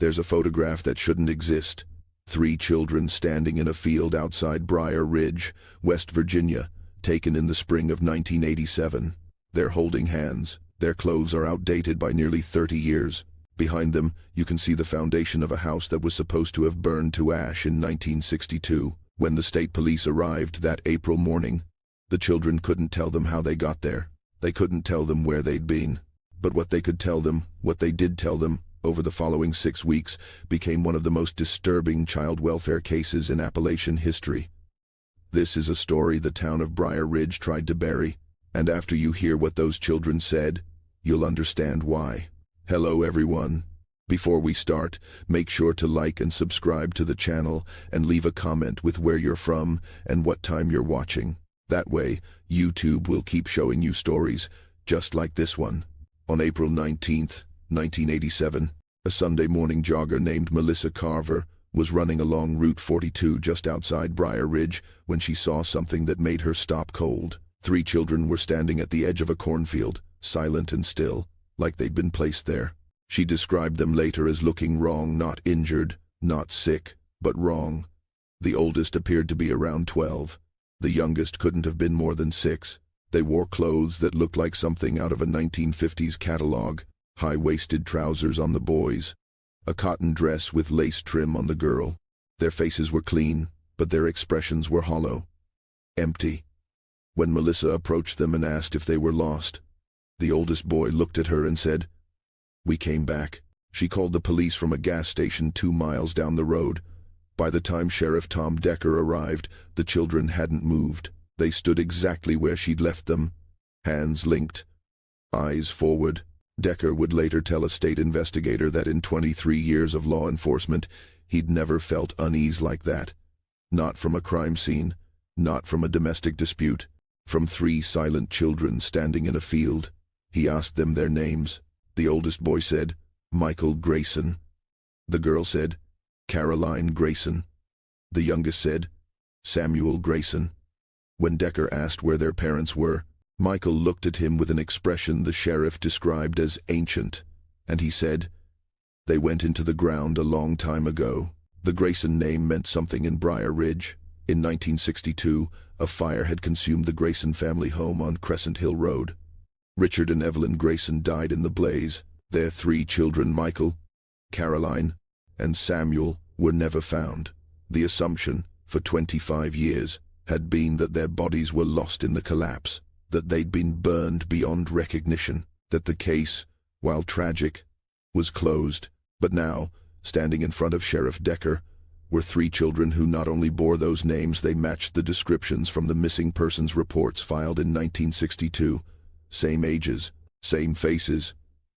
There's a photograph that shouldn't exist. 3 children standing in a field outside Briar Ridge, West Virginia, taken in the spring of 1987. They're holding hands. Their clothes are outdated by nearly 30 years. Behind them, you can see the foundation of a house that was supposed to have burned to ash in 1962. When the state police arrived that April morning, the children couldn't tell them how they got there. They couldn't tell them where they'd been. But what they could tell them, what they did tell them, over the following 6 weeks, became one of the most disturbing child welfare cases in Appalachian history. This is a story the town of Briar Ridge tried to bury, and after you hear what those children said, you'll understand why. Hello everyone. Before we start, make sure to like and subscribe to the channel and leave a comment with where you're from and what time you're watching. That way, YouTube will keep showing you stories just like this one. On April 19th, 1987, a Sunday morning jogger named Melissa Carver was running along Route 42 just outside Briar Ridge when she saw something that made her stop cold. 3 children were standing at the edge of a cornfield, silent and still, like they'd been placed there. She described them later as looking wrong, not injured, not sick, but wrong. The oldest appeared to be around 12. The youngest couldn't have been more than 6. They wore clothes that looked like something out of a 1950s catalog. High-waisted trousers on the boys, a cotton dress with lace trim on the girl. Their faces were clean, but their expressions were hollow, empty. When Melissa approached them and asked if they were lost, the oldest boy looked at her and said, "We came back." She called the police from a gas station 2 miles down the road. By the time Sheriff Tom Decker arrived, the children hadn't moved. They stood exactly where she'd left them, hands linked, eyes forward. Decker would later tell a state investigator that in 23 years of law enforcement, he'd never felt unease like that. Not from a crime scene, not from a domestic dispute, from 3 silent children standing in a field. He asked them their names. The oldest boy said, "Michael Grayson." The girl said, "Caroline Grayson." The youngest said, "Samuel Grayson." When Decker asked where their parents were, Michael looked at him with an expression the sheriff described as ancient, and he said, "They went into the ground a long time ago." The Grayson name meant something in Briar Ridge. In 1962, a fire had consumed the Grayson family home on Crescent Hill Road. Richard and Evelyn Grayson died in the blaze. Their 3 children, Michael, Caroline, and Samuel, were never found. The assumption, for 25 years, had been that their bodies were lost in the collapse, that they'd been burned beyond recognition, that the case, while tragic, was closed. But now, standing in front of Sheriff Decker, were 3 children who not only bore those names, they matched the descriptions from the missing persons reports filed in 1962. Same ages, same faces,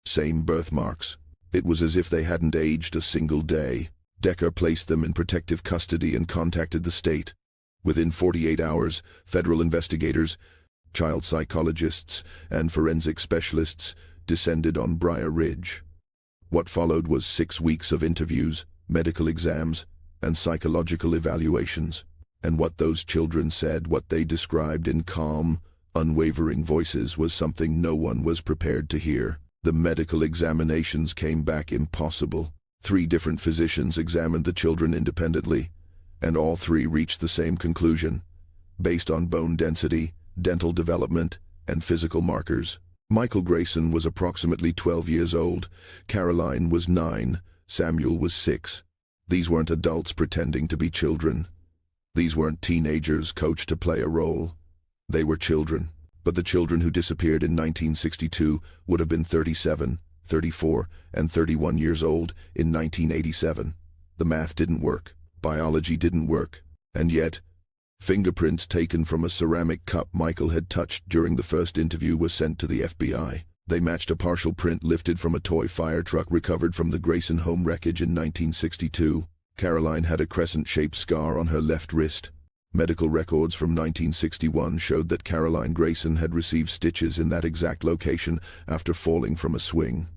same birthmarks. It was as if they hadn't aged a single day. Decker placed them in protective custody and contacted the state. Within 48 hours, federal investigators, child psychologists, and forensic specialists descended on Briar Ridge. What followed was 6 weeks of interviews, medical exams, and psychological evaluations. And what those children said, what they described in calm, unwavering voices, was something no one was prepared to hear. The medical examinations came back impossible. 3 different physicians examined the children independently, and all 3 reached the same conclusion, based on bone density, dental development, and physical markers. Michael Grayson was approximately 12 years old, Caroline was 9, Samuel was 6. These weren't adults pretending to be children. These weren't teenagers coached to play a role. They were children. But the children who disappeared in 1962 would have been 37, 34, and 31 years old in 1987. The math didn't work. Biology didn't work. And yet, fingerprints taken from a ceramic cup Michael had touched during the first interview were sent to the FBI. They matched a partial print lifted from a toy fire truck recovered from the Grayson home wreckage in 1962. Caroline had a crescent-shaped scar on her left wrist. Medical records from 1961 showed that Caroline Grayson had received stitches in that exact location after falling from a swing.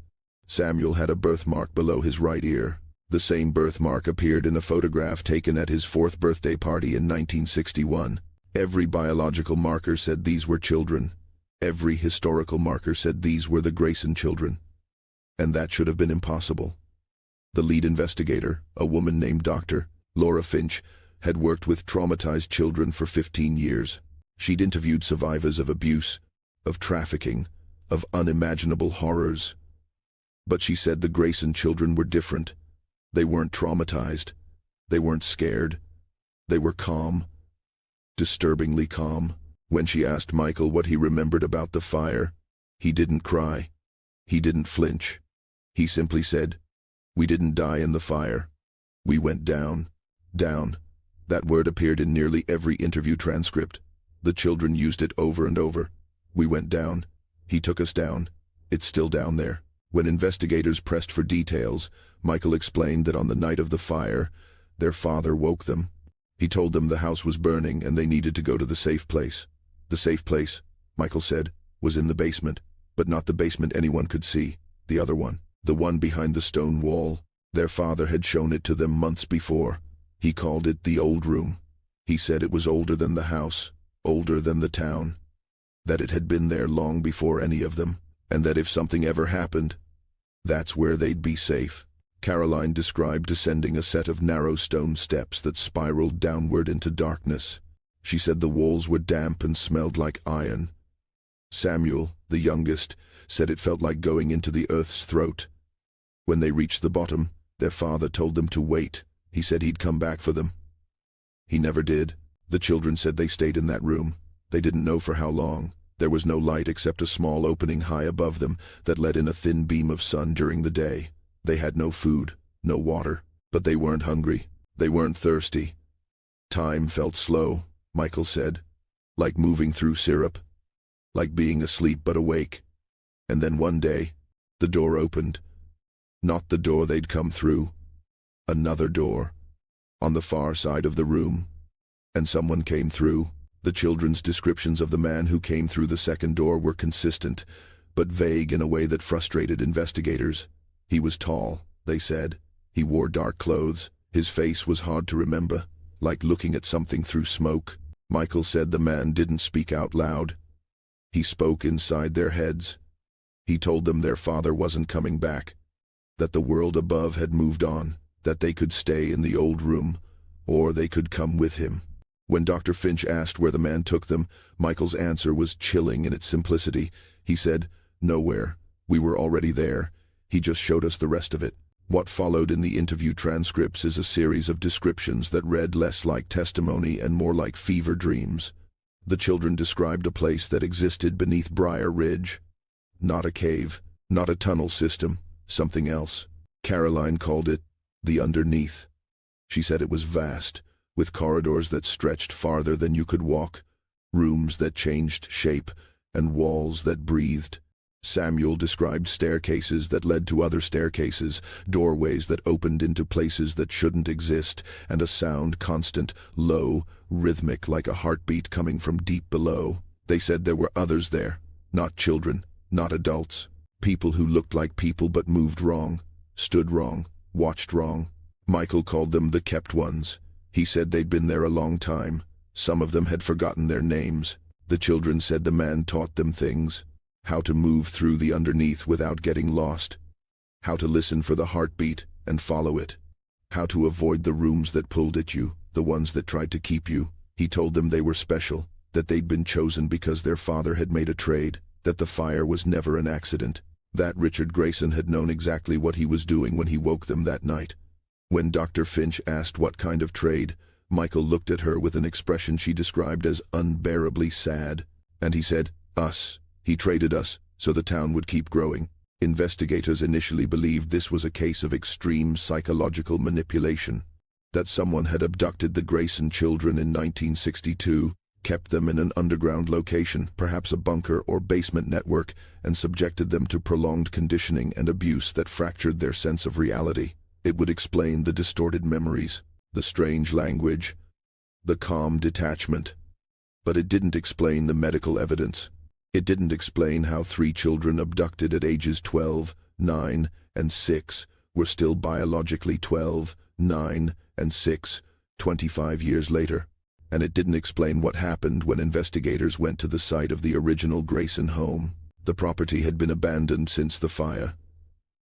Samuel had a birthmark below his right ear. The same birthmark appeared in a photograph taken at his 4th birthday party in 1961. Every biological marker said these were children. Every historical marker said these were the Grayson children. And that should have been impossible. The lead investigator, a woman named Dr. Laura Finch, had worked with traumatized children for 15 years. She'd interviewed survivors of abuse, of trafficking, of unimaginable horrors. But she said the Grayson children were different. They weren't traumatized. They weren't scared. They were calm. Disturbingly calm. When she asked Michael what he remembered about the fire, he didn't cry. He didn't flinch. He simply said, "We didn't die in the fire. We went down. Down." That word appeared in nearly every interview transcript. The children used it over and over. "We went down. He took us down. It's still down there." When investigators pressed for details, Michael explained that on the night of the fire, their father woke them. He told them the house was burning and they needed to go to the safe place. The safe place, Michael said, was in the basement, but not the basement anyone could see, the other one, the one behind the stone wall. Their father had shown it to them months before. He called it the old room. He said it was older than the house, older than the town, that it had been there long before any of them, and that if something ever happened, that's where they'd be safe. Caroline described descending a set of narrow stone steps that spiraled downward into darkness. She said the walls were damp and smelled like iron. Samuel, the youngest, said it felt like going into the earth's throat. When they reached the bottom, their father told them to wait. He said he'd come back for them. He never did. The children said they stayed in that room. They didn't know for how long. There was no light except a small opening high above them that let in a thin beam of sun during the day. They had no food, no water, but they weren't hungry. They weren't thirsty. Time felt slow, Michael said, like moving through syrup, like being asleep but awake. And then one day, the door opened. Not the door they'd come through. Another door, on the far side of the room. And someone came through. The children's descriptions of the man who came through the second door were consistent, but vague in a way that frustrated investigators. He was tall, they said. He wore dark clothes. His face was hard to remember, like looking at something through smoke. Michael said the man didn't speak out loud. He spoke inside their heads. He told them their father wasn't coming back, that the world above had moved on, that they could stay in the old room, or they could come with him. When Dr. Finch asked where the man took them, Michael's answer was chilling in its simplicity. He said, "Nowhere. We were already there. He just showed us the rest of it." What followed in the interview transcripts is a series of descriptions that read less like testimony and more like fever dreams. The children described a place that existed beneath Briar Ridge. Not a cave, not a tunnel system, something else. Caroline called it the underneath. She said it was vast, with corridors that stretched farther than you could walk, rooms that changed shape, and walls that breathed. Samuel described staircases that led to other staircases, doorways that opened into places that shouldn't exist, and a sound constant, low, rhythmic like a heartbeat coming from deep below. They said there were others there, not children, not adults, people who looked like people but moved wrong, stood wrong, watched wrong. Michael called them the kept ones. He said they'd been there a long time. Some of them had forgotten their names. The children said the man taught them things. How to move through the underneath without getting lost. How to listen for the heartbeat and follow it. How to avoid the rooms that pulled at you, the ones that tried to keep you. He told them they were special, that they'd been chosen because their father had made a trade, that the fire was never an accident, that Richard Grayson had known exactly what he was doing when he woke them that night. When Dr. Finch asked what kind of trade, Michael looked at her with an expression she described as unbearably sad, and he said, "Us. He traded us, so the town would keep growing." Investigators initially believed this was a case of extreme psychological manipulation, that someone had abducted the Grayson children in 1962, kept them in an underground location, perhaps a bunker or basement network, and subjected them to prolonged conditioning and abuse that fractured their sense of reality. It would explain the distorted memories, the strange language, the calm detachment. But it didn't explain the medical evidence. It didn't explain how 3 children abducted at ages 12, 9, and 6 were still biologically 12, 9, and 6, 25 years later. And it didn't explain what happened when investigators went to the site of the original Grayson home. The property had been abandoned since the fire.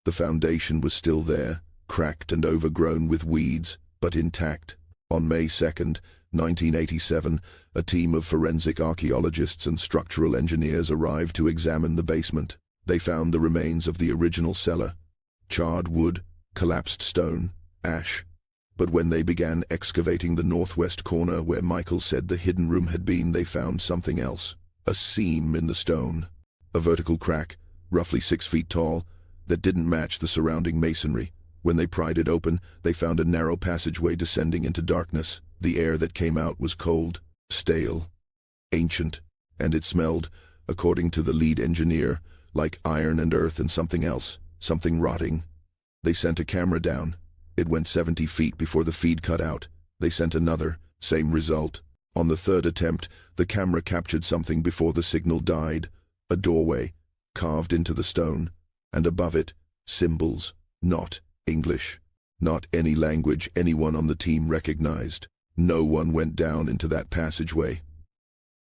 The foundation was still there, cracked and overgrown with weeds, but intact. On May 2nd, 1987, a team of forensic archaeologists and structural engineers arrived to examine the basement. They found the remains of the original cellar: charred wood, collapsed stone, ash. But when they began excavating the northwest corner where Michael said the hidden room had been, they found something else: a seam in the stone. A vertical crack, roughly 6 feet tall, that didn't match the surrounding masonry. When they pried it open, they found a narrow passageway descending into darkness. The air that came out was cold, stale, ancient, and it smelled, according to the lead engineer, like iron and earth and something else, something rotting. They sent a camera down. It went 70 feet before the feed cut out. They sent another, same result. On the third attempt, the camera captured something before the signal died: a doorway, carved into the stone, and above it, symbols, not English, not any language anyone on the team recognized. No one went down into that passageway.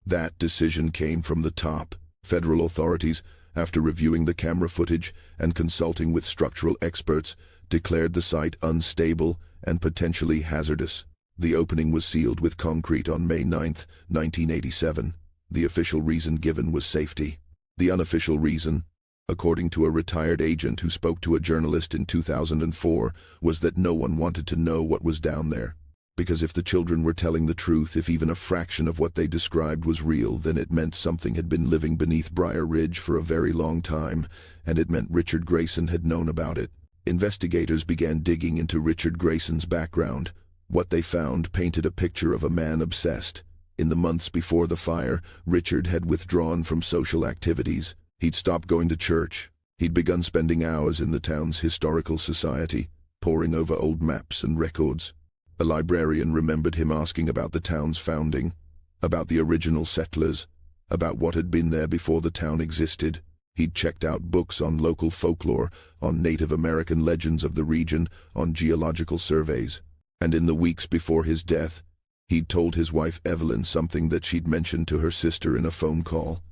That decision came from the top. Federal authorities, after reviewing the camera footage and consulting with structural experts, declared the site unstable and potentially hazardous. The opening was sealed with concrete on May 9, 1987. The official reason given was safety. The unofficial reason, according to a retired agent who spoke to a journalist in 2004, was that no one wanted to know what was down there. Because if the children were telling the truth, if even a fraction of what they described was real, then it meant something had been living beneath Briar Ridge for a very long time, and it meant Richard Grayson had known about it. Investigators began digging into Richard Grayson's background. What they found painted a picture of a man obsessed. In the months before the fire, Richard had withdrawn from social activities. He'd stopped going to church. He'd begun spending hours in the town's historical society, poring over old maps and records. A librarian remembered him asking about the town's founding, about the original settlers, about what had been there before the town existed. He'd checked out books on local folklore, on Native American legends of the region, on geological surveys. And in the weeks before his death, he'd told his wife Evelyn something that she'd mentioned to her sister in a phone call.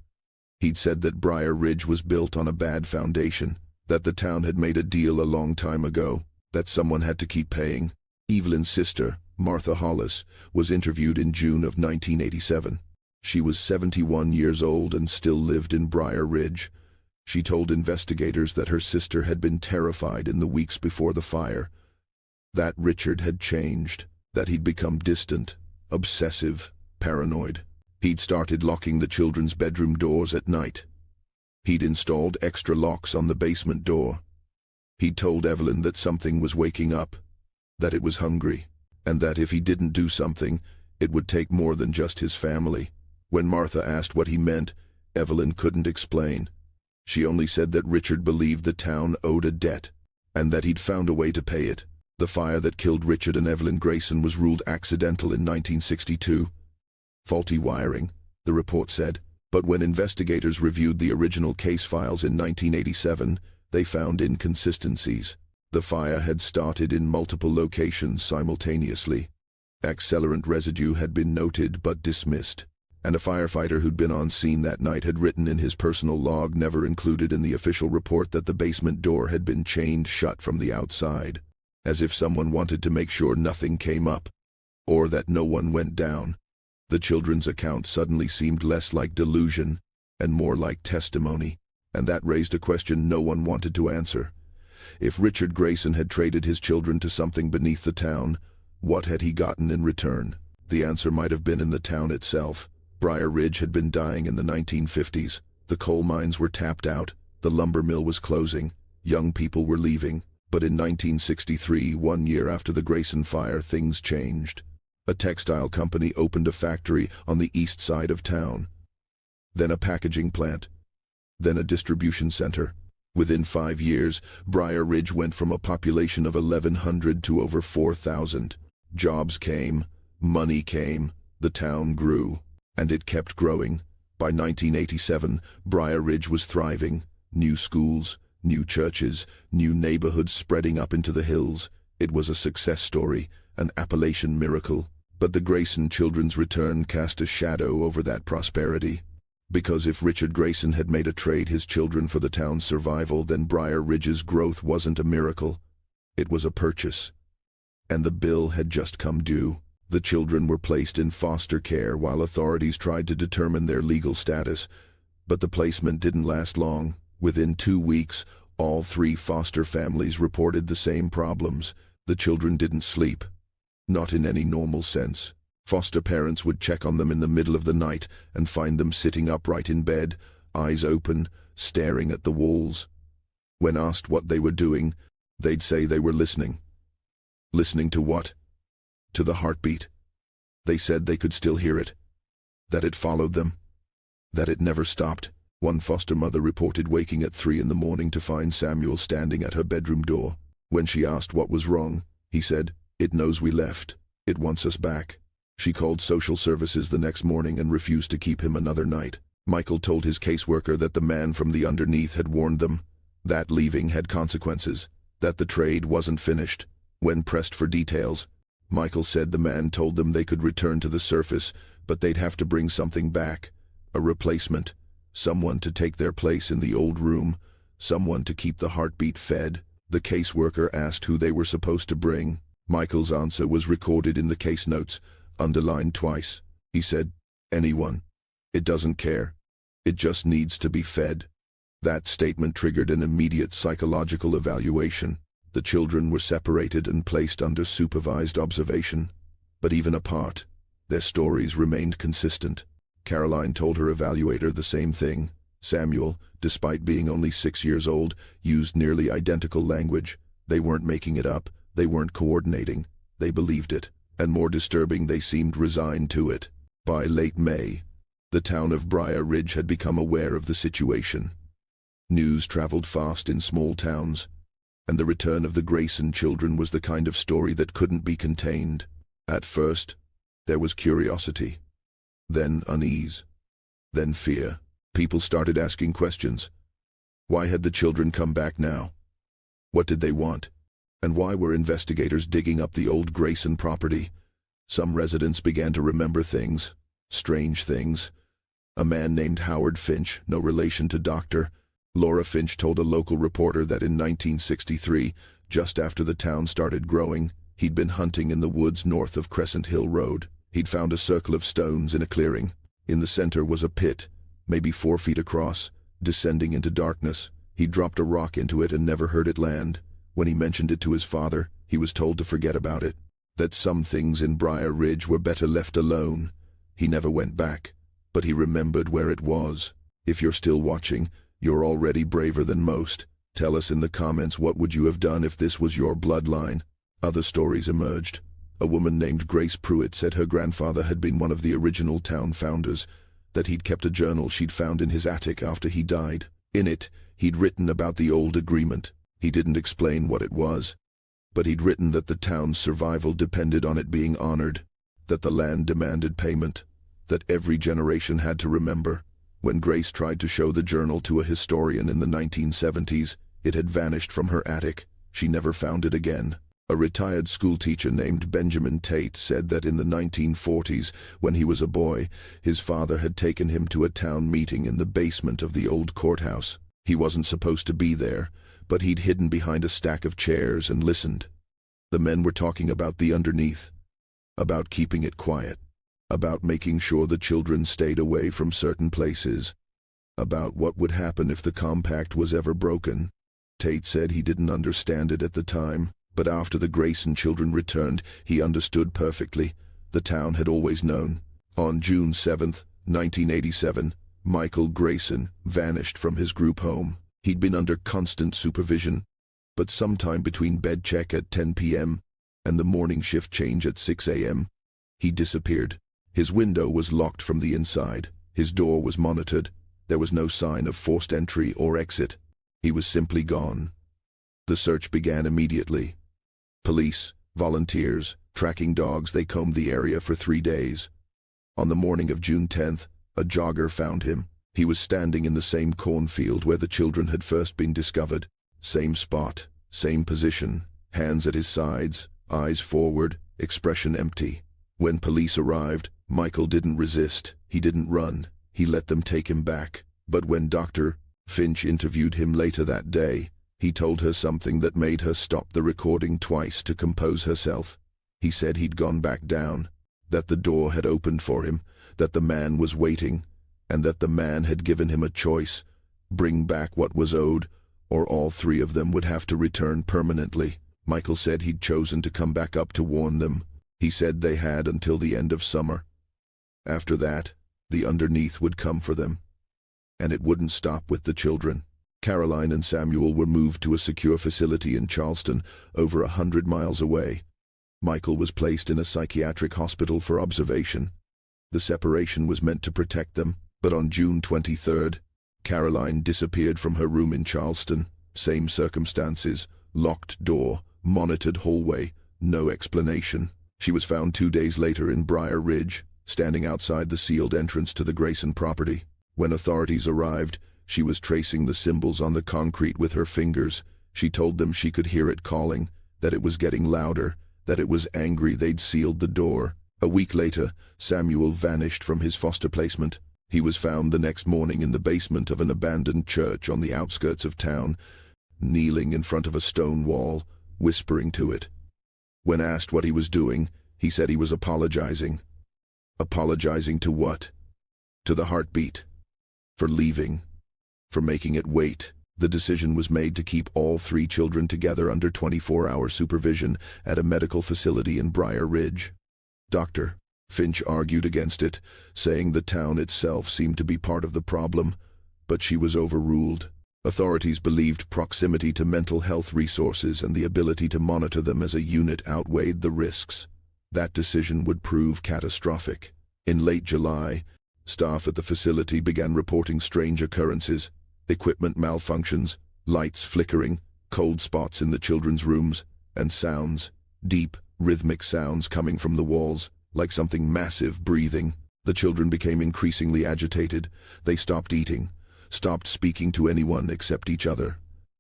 He'd said that Briar Ridge was built on a bad foundation, that the town had made a deal a long time ago, that someone had to keep paying. Evelyn's sister, Martha Hollis, was interviewed in June of 1987. She was 71 years old and still lived in Briar Ridge. She told investigators that her sister had been terrified in the weeks before the fire, that Richard had changed, that he'd become distant, obsessive, paranoid. He'd started locking the children's bedroom doors at night. He'd installed extra locks on the basement door. He'd told Evelyn that something was waking up, that it was hungry, and that if he didn't do something, it would take more than just his family. When Martha asked what he meant, Evelyn couldn't explain. She only said that Richard believed the town owed a debt, and that he'd found a way to pay it. The fire that killed Richard and Evelyn Grayson was ruled accidental in 1962. Faulty wiring, the report said. But when investigators reviewed the original case files in 1987, they found inconsistencies. The fire had started in multiple locations simultaneously. Accelerant residue had been noted but dismissed, and a firefighter who'd been on scene that night had written in his personal log, never included in the official report, that the basement door had been chained shut from the outside, as if someone wanted to make sure nothing came up, or that no one went down. The children's account suddenly seemed less like delusion and more like testimony, and that raised a question no one wanted to answer. If Richard Grayson had traded his children to something beneath the town, what had he gotten in return? The answer might have been in the town itself. Briar Ridge had been dying in the 1950s. The coal mines were tapped out, the lumber mill was closing, young people were leaving. But in 1963, 1 year after the Grayson fire, things changed. A textile company opened a factory on the east side of town, then a packaging plant, then a distribution center. Within 5 years, Briar Ridge went from a population of 1,100 to over 4,000. Jobs came, money came, the town grew, and it kept growing. By 1987, Briar Ridge was thriving. New schools, new churches, new neighborhoods spreading up into the hills. It was a success story, an Appalachian miracle. But the Grayson children's return cast a shadow over that prosperity. Because if Richard Grayson had made a trade his children for the town's survival, then Briar Ridge's growth wasn't a miracle. It was a purchase. And the bill had just come due. The children were placed in foster care while authorities tried to determine their legal status. But the placement didn't last long. Within 2 weeks, all 3 foster families reported the same problems. The children didn't sleep. Not in any normal sense. Foster parents would check on them in the middle of the night and find them sitting upright in bed, eyes open, staring at the walls. When asked what they were doing, they'd say they were listening. Listening to what? To the heartbeat. They said they could still hear it. That it followed them. That it never stopped. One foster mother reported waking at 3 in the morning to find Samuel standing at her bedroom door. When she asked what was wrong, he said, "It knows we left. It wants us back." She called social services the next morning and refused to keep him another night. Michael told his caseworker that the man from the underneath had warned them, that leaving had consequences, that the trade wasn't finished. When pressed for details, Michael said the man told them they could return to the surface, but they'd have to bring something back, a replacement, someone to take their place in the old room, someone to keep the heartbeat fed. The caseworker asked who they were supposed to bring. Michael's answer was recorded in the case notes, underlined twice. He said, "Anyone. It doesn't care. It just needs to be fed." That statement triggered an immediate psychological evaluation. The children were separated and placed under supervised observation. But even apart, their stories remained consistent. Caroline told her evaluator the same thing. Samuel, despite being only 6 years old, used nearly identical language. They weren't making it up. They weren't coordinating. They believed it. And more disturbing, they seemed resigned to it. By late May, the town of Briar Ridge had become aware of the situation. News traveled fast in small towns, and the return of the Grayson children was the kind of story that couldn't be contained. At first, there was curiosity, then unease, then fear. People started asking questions. Why had the children come back now? What did they want? And why were investigators digging up the old Grayson property? Some residents began to remember things, strange things. A man named Howard Finch, no relation to Dr. Laura Finch, told a local reporter that in 1963, just after the town started growing, he'd been hunting in the woods north of Crescent Hill Road. He'd found a circle of stones in a clearing. In the center was a pit, maybe 4 feet across, descending into darkness. He dropped a rock into it and never heard it land. When he mentioned it to his father, he was told to forget about it, that some things in Briar Ridge were better left alone. He never went back, but he remembered where it was. If you're still watching, you're already braver than most. Tell us in the comments, what would you have done if this was your bloodline? Other stories emerged. A woman named Grace Pruitt said her grandfather had been one of the original town founders, that he'd kept a journal she'd found in his attic after he died. In it, he'd written about the old agreement. He didn't explain what it was, but he'd written that the town's survival depended on it being honored, that the land demanded payment, that every generation had to remember. When Grace tried to show the journal to a historian in the 1970s, it had vanished from her attic. She never found it again. A retired schoolteacher named Benjamin Tate said that in the 1940s, when he was a boy, his father had taken him to a town meeting in the basement of the old courthouse. He wasn't supposed to be there, but he'd hidden behind a stack of chairs and listened. The men were talking about the underneath, about keeping it quiet, about making sure the children stayed away from certain places, about what would happen if the compact was ever broken. Tate said he didn't understand it at the time, but after the Grayson children returned, he understood perfectly. The town had always known. On June 7, 1987, Michael Grayson vanished from his group home. He'd been under constant supervision, but sometime between bed check at 10 p.m. and the morning shift change at 6 a.m., he disappeared. His window was locked from the inside. His door was monitored. There was no sign of forced entry or exit. He was simply gone. The search began immediately. Police, volunteers, tracking dogs, they combed the area for 3 days. On the morning of June 10th, a jogger found him. He was standing in the same cornfield where the children had first been discovered. Same spot, same position, hands at his sides, eyes forward, expression empty. When police arrived, Michael didn't resist. He didn't run. He let them take him back. But when Dr. Finch interviewed him later that day, He told her something that made her stop the recording twice to compose herself. He said he'd gone back down, that the door had opened for him, that the man was waiting, and that the man had given him a choice: bring back what was owed, or all three of them would have to return permanently. Michael said he'd chosen to come back up to warn them. He said they had until the end of summer. After that, the underneath would come for them. And it wouldn't stop with the children. Caroline and Samuel were moved to a secure facility in Charleston, over 100 miles away. Michael was placed in a psychiatric hospital for observation. The separation was meant to protect them, but on June 23rd, Caroline disappeared from her room in Charleston. Same circumstances, locked door, monitored hallway, no explanation. She was found 2 days later in Briar Ridge, standing outside the sealed entrance to the Grayson property. When authorities arrived, she was tracing the symbols on the concrete with her fingers. She told them she could hear it calling, that it was getting louder, that it was angry they'd sealed the door. A week later, Samuel vanished from his foster placement. He was found the next morning in the basement of an abandoned church on the outskirts of town, kneeling in front of a stone wall, whispering to it. When asked what he was doing, he said he was apologizing. Apologizing to what? To the heartbeat. For leaving. For making it wait. The decision was made to keep all three children together under 24-hour supervision at a medical facility in Briar Ridge. Dr. Finch argued against it, saying the town itself seemed to be part of the problem, but she was overruled. Authorities believed proximity to mental health resources and the ability to monitor them as a unit outweighed the risks. That decision would prove catastrophic. In late July, staff at the facility began reporting strange occurrences: equipment malfunctions, lights flickering, cold spots in the children's rooms, and sounds, deep, rhythmic sounds coming from the walls, like something massive breathing. The children became increasingly agitated. They stopped eating, stopped speaking to anyone except each other.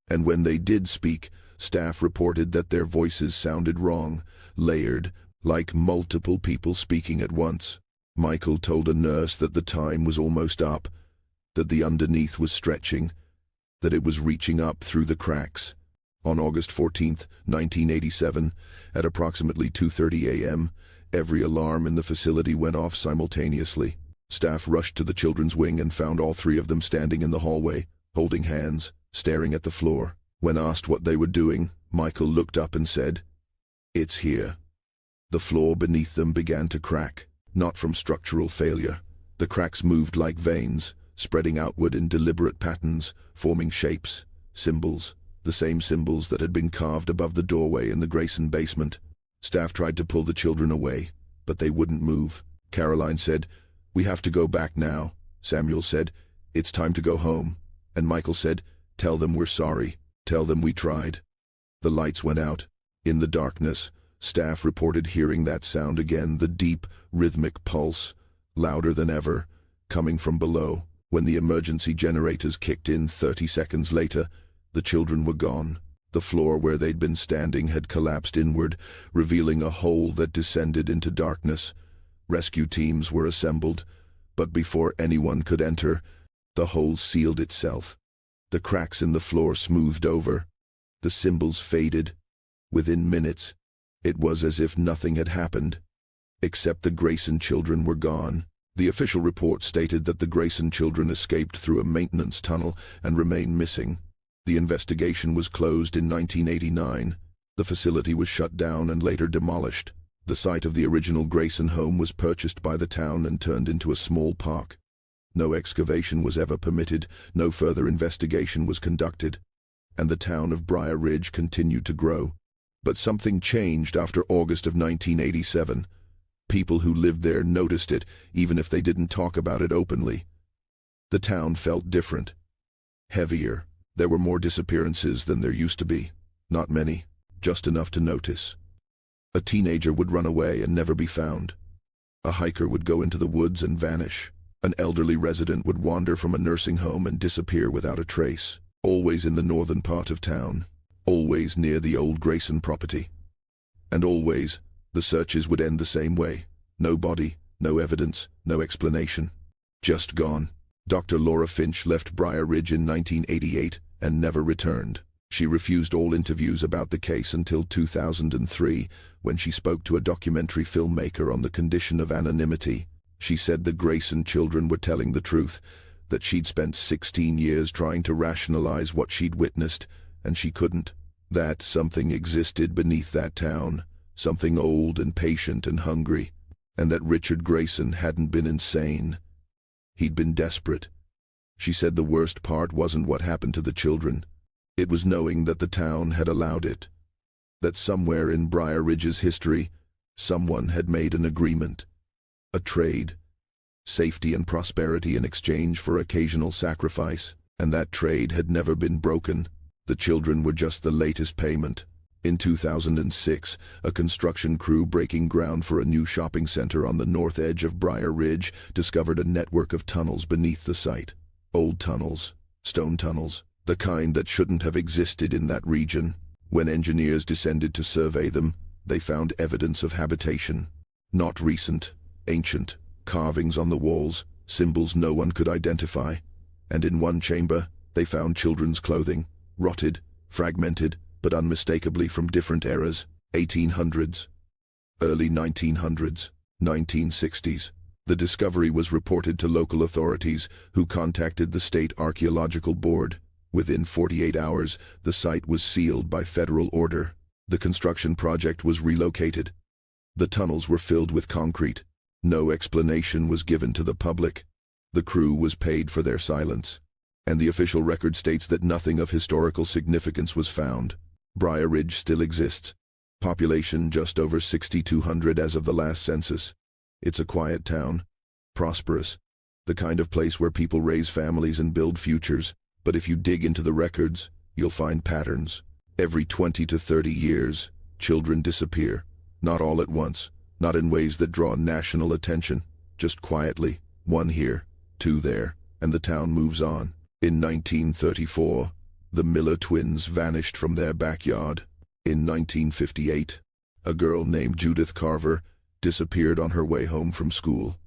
And when they did speak, staff reported that their voices sounded wrong, layered, like multiple people speaking at once. Michael told a nurse that the time was almost up, that the underneath was stretching, that it was reaching up through the cracks. On August 14, 1987, at approximately 2:30 a.m., every alarm in the facility went off simultaneously. Staff rushed to the children's wing and found all three of them standing in the hallway, holding hands, staring at the floor. When asked what they were doing, Michael looked up and said, "It's here." The floor beneath them began to crack, not from structural failure. The cracks moved like veins, spreading outward in deliberate patterns, forming shapes, symbols, the same symbols that had been carved above the doorway in the Grayson basement. Staff tried to pull the children away, but they wouldn't move. Caroline said, "We have to go back now." Samuel said, "It's time to go home." And Michael said, "Tell them we're sorry. Tell them we tried." The lights went out. In the darkness, staff reported hearing that sound again, the deep, rhythmic pulse, louder than ever, coming from below. When the emergency generators kicked in 30 seconds later, the children were gone. The floor where they'd been standing had collapsed inward, revealing a hole that descended into darkness. Rescue teams were assembled, but before anyone could enter, the hole sealed itself. The cracks in the floor smoothed over. The symbols faded. Within minutes, it was as if nothing had happened, except the Grayson children were gone. The official report stated that the Grayson children escaped through a maintenance tunnel and remain missing. The investigation was closed in 1989. The facility was shut down and later demolished. The site of the original Grayson home was purchased by the town and turned into a small park. No excavation was ever permitted, no further investigation was conducted, and the town of Briar Ridge continued to grow. But something changed after August of 1987. People who lived there noticed it, even if they didn't talk about it openly. The town felt different, heavier. There were more disappearances than there used to be. Not many, just enough to notice. A teenager would run away and never be found. A hiker would go into the woods and vanish. An elderly resident would wander from a nursing home and disappear without a trace, always in the northern part of town, always near the old Grayson property. And always, the searches would end the same way. No body, no evidence, no explanation. Just gone. Dr. Laura Finch left Briar Ridge in 1988 and never returned. She refused all interviews about the case until 2003, when she spoke to a documentary filmmaker on the condition of anonymity. She said the Grayson children were telling the truth, that she'd spent 16 years trying to rationalize what she'd witnessed, and she couldn't. That something existed beneath that town, something old and patient and hungry, and that Richard Grayson hadn't been insane. He'd been desperate. She said the worst part wasn't what happened to the children. It was knowing that the town had allowed it. That somewhere in Briar Ridge's history, someone had made an agreement. A trade. Safety and prosperity in exchange for occasional sacrifice. And that trade had never been broken. The children were just the latest payment. In 2006, a construction crew breaking ground for a new shopping center on the north edge of Briar Ridge discovered a network of tunnels beneath the site. Old tunnels, stone tunnels, the kind that shouldn't have existed in that region. When engineers descended to survey them, they found evidence of habitation. Not recent, ancient, carvings on the walls, symbols no one could identify. And in one chamber, they found children's clothing, rotted, fragmented, but unmistakably from different eras, 1800s, early 1900s, 1960s. The discovery was reported to local authorities, who contacted the State Archaeological Board. Within 48 hours, the site was sealed by federal order. The construction project was relocated. The tunnels were filled with concrete. No explanation was given to the public. The crew was paid for their silence. And the official record states that nothing of historical significance was found. Briar Ridge still exists. Population just over 6,200 as of the last census. It's a quiet town. Prosperous. The kind of place where people raise families and build futures. But if you dig into the records, you'll find patterns. Every 20 to 30 years, children disappear. Not all at once. Not in ways that draw national attention. Just quietly. One here, two there, and the town moves on. In 1934, the Miller twins vanished from their backyard. In 1958, a girl named Judith Carver disappeared on her way home from school.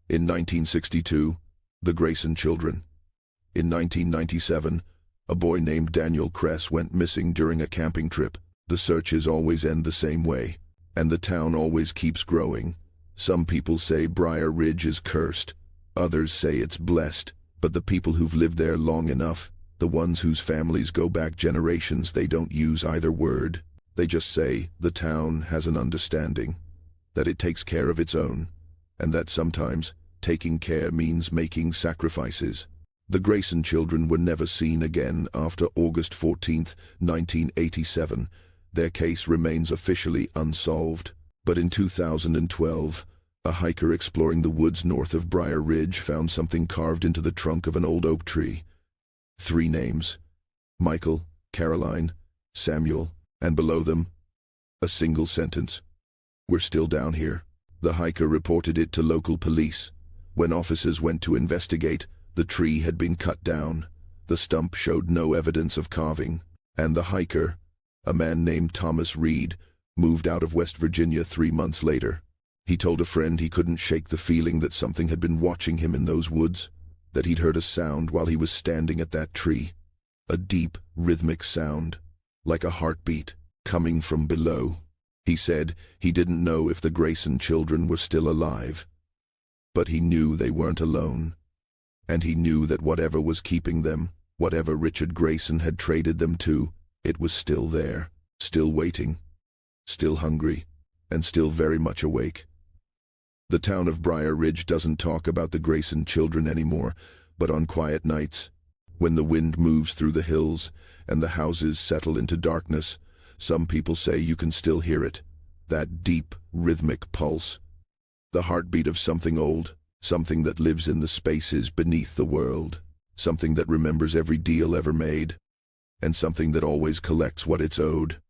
In 1962, the Grayson children. In 1997, a boy named Daniel Kress went missing during a camping trip. The searches always end the same way, and the town always keeps growing. Some people say Briar Ridge is cursed. Others say it's blessed. But the people who've lived there long enough, the ones whose families go back generations, they don't use either word. They just say the town has an understanding, that it takes care of its own, and that sometimes taking care means making sacrifices. The Grayson children were never seen again after August 14, 1987. Their case remains officially unsolved. But in 2012, a hiker exploring the woods north of Briar Ridge found something carved into the trunk of an old oak tree. 3 names: Michael, Caroline, Samuel, and below them, a single sentence: "We're still down here." The hiker reported it to local police. When officers went to investigate, the tree had been cut down. The stump showed no evidence of carving, and the hiker, a man named Thomas Reed, moved out of West Virginia 3 months later. He told a friend he couldn't shake the feeling that something had been watching him in those woods, that he'd heard a sound while he was standing at that tree. A deep, rhythmic sound, like a heartbeat, coming from below. He said he didn't know if the Grayson children were still alive, but he knew they weren't alone. And he knew that whatever was keeping them, whatever Richard Grayson had traded them to, it was still there, still waiting, still hungry, and still very much awake. The town of Briar Ridge doesn't talk about the Grayson children anymore, but on quiet nights, when the wind moves through the hills and the houses settle into darkness, some people say you can still hear it, that deep, rhythmic pulse, the heartbeat of something old, something that lives in the spaces beneath the world, something that remembers every deal ever made, and something that always collects what it's owed.